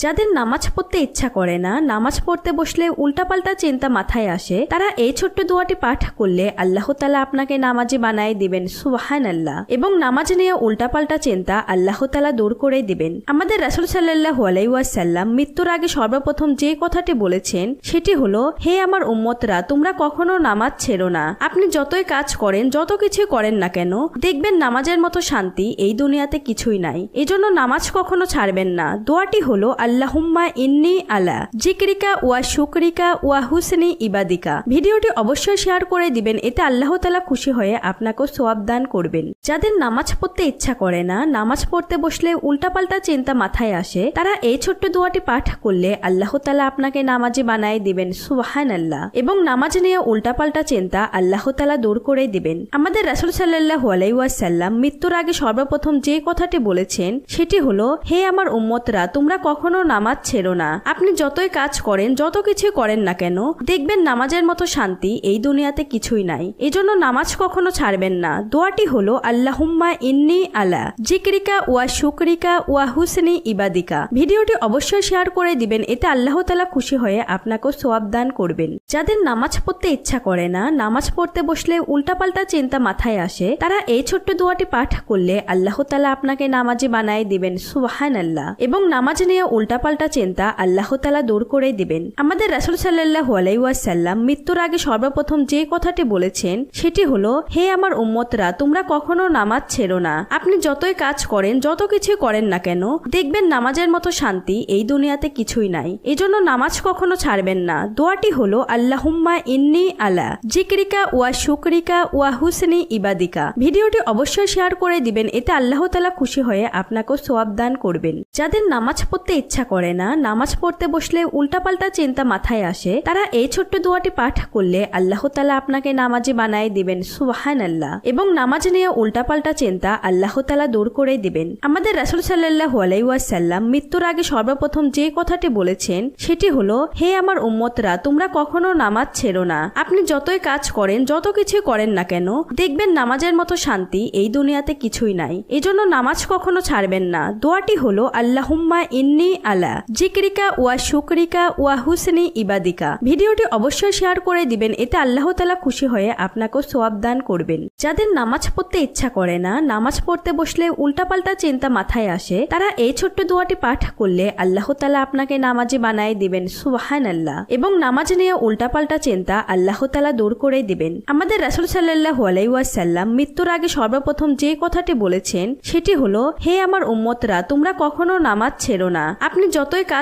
যাদের নামাজ পড়তে ইচ্ছা করে না, নামাজ পড়তে বসলে উল্টাপাল্টা চিন্তা মাথায় আসে, তারা এই ছোট্ট দোয়াটি পাঠ করলে আল্লাহ তাআলা আপনাকে নামাজি বানায় দিবেন সুবহানাল্লাহ। এবং নামাজ নিয়ে উল্টাপাল্টা চিন্তা আল্লাহ তাআলা দূর করে দিবেন। আমাদের রাসূল সাল্লাল্লাহু আলাইহি ওয়াসাল্লাম মৃত্যুর আগে সর্বপ্রথম যে কথাটি বলেছেন সেটি হলো, হে আমার উম্মতরা, তোমরা কখনো নামাজ ছেড়ো না। আপনি যতই কাজ করেন, যত কিছু করেন না কেন, দেখবেন নামাজের মতো শান্তি এই দুনিয়াতে কিছুই নাই। এজন্য নামাজ কখনো ছাড়বেন না। দোয়াটি হলো, আল্লাহুম্মা ইন্নী আলা জিকরিকা ওয়া শুকরিকা ওয়া হুসনি ইবাদিকা। ভিডিওটি অবশ্যই শেয়ার করে দিবেন, এতে আল্লাহ তাআলা খুশি হয়ে আপনাকেও সওয়াব দান করবেন। যাদের নামাজ পড়তে ইচ্ছা করে না, নামাজ পড়তে বসলে উল্টাপাল্টা চিন্তা মাথায় আসে, তারা এই ছোট্ট দোয়াটি পাঠ করলে আল্লাহ তাআলা আপনাকে নামাজি বানায় দিবেন সুবহানাল্লাহ। এবং নামাজ নিয়ে উল্টাপাল্টা চিন্তা আল্লাহ তাআলা দূর করে দিবেন। আমাদের রাসূল সাল্লাল্লাহু আলাইহি ওয়াসাল্লাম মৃত্যুর আগে সর্বপ্রথম যে কথাটি বলেছেন সেটি হলো, হে আমার উম্মতরা, তোমরা কখনো নামাজ ছেড়ো না। আপনি যতই কাজ করেন, যত কিছু করেন না কেন, দেখবেন নামাজের মতো শান্তি এই দুনিয়াতে কিছুই নাই। এজন্য নামাজ কখনো ছাড়বেন না। দোয়াটি হলো, আল্লাহুম্মা ইন্নী আলা জিকরিকা ওয়া শুকরিকা ওয়া হুসনি ইবাদিকা। ভিডিওটি অবশ্যই শেয়ার করে দিবেন, এতে আল্লাহ তাআলা খুশি হয়ে আপনাকেও সওয়াব দান করবেন। যাদের নামাজ পড়তে ইচ্ছা করে না, নামাজ পড়তে বসলে উল্টাপাল্টা চিন্তা মাথায় আসে, তারা এই ছোট্ট দোয়াটি পাঠ করলে আল্লাহ তাআলা আপনাকে নামাজি বানায় দিবেন সুবহানাল্লাহ। এবং নামাজ নিয়ে উল্টাপাল্টা চিন্তা আল্লাহ তাআলা দূর করে দিবেন। আমাদের রাসূল সাল্লাল্লাহু আলাইহি ওয়াসাল্লাম মৃত্যুর আগে সর্বপ্রথম যে কথাটি বলেছেন সেটি হলো, হে আমার উম্মতরা, তোমরা কখনো নামাজ ছেড়ো না। আপনি যতই কাজ করেন, যত কিছু করেন না কেন, দেখবেন নামাজের মতো শান্তি এই দুনিয়াতে কিছুই নাই। এজন্য নামাজ কখনো ছাড়বেন না। দোয়াটি হলো, আল্লাহুম্মা ইন্নী আলা জিকরিকা ওয়া শুকরিকা ওয়া হুসনি ইবাদিকা। ভিডিওটি অবশ্যই শেয়ার করে দিবেন, এতে আল্লাহ তাআলা খুশি হয়ে আপনাকেও সওয়াব দান করবেন। যাদের নামাজ পড়তে ইচ্ছা করে না, নামাজ পড়তে বসলে উল্টাপাল্টা চিন্তা মাথায় আসে, তারা এই ছোট্ট দোয়াটি পাঠ করলে আল্লাহ তাআলা আপনাকে নামাজি বানায় দিবেন সুবহানাল্লাহ। এবং নামাজ নিয়ে উল্টাপাল্টা চিন্তা আল্লাহ তাআলা দূর করে দিবেন। আমাদের রাসূল সাল্লাল্লাহু আলাইহি ওয়াসাল্লাম মৃত্যুর আগে সর্বপ্রথম যে কথাটি বলেছেন সেটি হলো, হে আমার উম্মতরা, তোমরা কখনো নামাজ ছেড়ো না। আপনি যতই কাজ করেন, যত কিছু করেন না কেন, দেখবেন নামাজের মতো শান্তি এই দুনিয়াতে কিছুই নাই। এজন্য নামাজ কখনো ছাড়বেন না। দোয়াটি হলো, আল্লাহুম্মা ইন্নী আলা জিকরিকা ওয়া শুকরিকা ওয়া হুসনি ইবাদিকা। ভিডিওটি অবশ্যই শেয়ার করে দিবেন, এতে আল্লাহ তাআলা খুশি হয়ে আপনাকেও সওয়াব দান করবেন। যাদের নামাজ পড়তে ইচ্ছা করে না, নামাজ পড়তে বসলে উল্টাপাল্টা চিন্তা মাথায় আসে, তারা এই ছোট্ট দোয়াটি পাঠ করলে আল্লাহ তাআলা আপনাকে নামাজি বানায় দিবেন সুবহানাল্লাহ। এবং নামাজ নিয়ে উল্টাপাল্টা চিন্তা আল্লাহ তাআলা দূর করে দিবেন। আমাদের রাসূল সাল্লাল্লাহু আলাইহি ওয়াসাল্লাম মৃত্যুর আগে সর্বপ্রথম যে কথাটি বলেছেন সেটি হলো, হে আমার উম্মতরা, তোমরা কখনো নামাজ ছেড়ো না। আপনি যতই কাজ